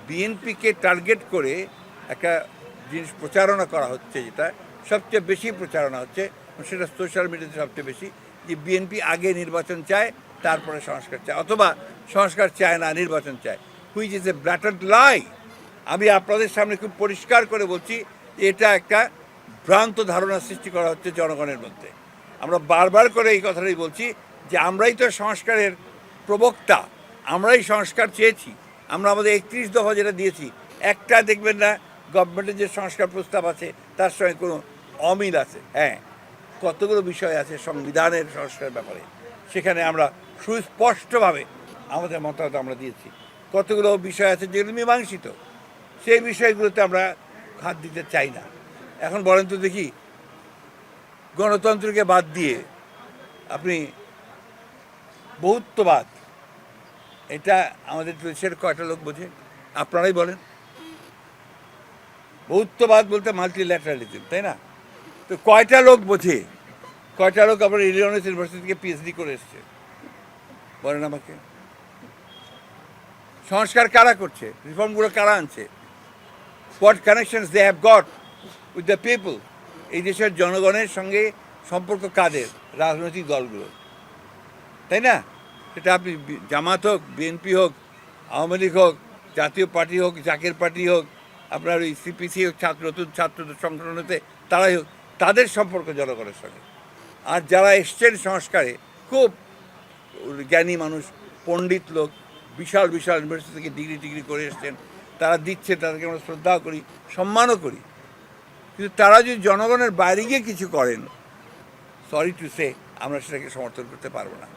বিএনপিকে টার্গেট করে একটা জিনিস প্রচারণা করা হচ্ছে, যেটা সবচেয়ে বেশি প্রচারণা হচ্ছে, সেটা সোশ্যাল মিডিয়াতে সবচেয়ে বেশি, যে বিএনপি আগে নির্বাচন চায় তারপরে সংস্কার চায়, অথবা সংস্কার চায় না নির্বাচন চায়, হুইচ ইজ এ ব্ল্যাটান্ট লাই। আমি আপনাদের সামনে খুব পরিষ্কার করে বলছি যে এটা একটা ভ্রান্ত ধারণা সৃষ্টি করা হচ্ছে জনগণের মধ্যে। আমরা বারবার করে এই কথাটাই বলছি যে আমরাই তো সংস্কারের প্রবক্তা, আমরাই সংস্কার চেয়েছি। আমরা আমাদের 31 দফা যেটা দিয়েছি, একটা দেখবেন না গভর্নমেন্টের যে সংস্কার প্রস্তাব আছে তার সঙ্গে কোনো অমিল আছে। হ্যাঁ, কতগুলো বিষয় আছে সংবিধানের সংস্কারের ব্যাপারে, সেখানে আমরা সুস্পষ্টভাবে আমাদের মতামত আমরা দিয়েছি। কতগুলো বিষয় আছে যেগুলো মীমাংসিত, সেই বিষয়গুলোতে আমরা হাত দিতে চাই না। এখন বলেন তো দেখি, গণতন্ত্রকে বাদ দিয়ে আপনি বহুত্ববাদ, এটা আমাদের দেশের কয়টা লোক বোঝে? আপনারাই বলেন। বহুত্ববাদ বলতে মাল্টিল্যাটারালিজম, তাই না? তো কয়টা লোক বোঝে? কয়টা লোক আপনার ইলিনয়েস ইউনিভার্সিটি থেকে পিএইচডি করে এসছে? বলেন আমাকে। সংস্কার কারা করছে? রিফর্মগুলো কারা আনছে? What connections they have got with the people? এই দেশের জনগণের সঙ্গে সম্পর্ক কাদের? রাজনৈতিক দলগুলো, তাই না? সেটা আপনি জামাত হোক, বিএনপি হোক, আওয়ামী লীগ হোক, জাতীয় পার্টি হোক, জাকের পার্টি হোক, আপনার ওই সিপিসি হোক, নতুন ছাত্র সংগঠনতে তারাই হোক, তাদের সম্পর্ক জনগণের সঙ্গে। আর যারা এসছেন সংস্কারে, খুব জ্ঞানী মানুষ, পণ্ডিত লোক, বিশাল বিশাল ইউনিভার্সিটি থেকে ডিগ্রি করে এসছেন, তারা দিচ্ছে, তাদেরকে আমরা শ্রদ্ধাও করি, সম্মানও করি। কিন্তু তারা যদি জনগণের বাইরে গিয়ে কিছু করেন, সরি টু সে, আমরা সেটাকে সমর্থন করতে পারবো না।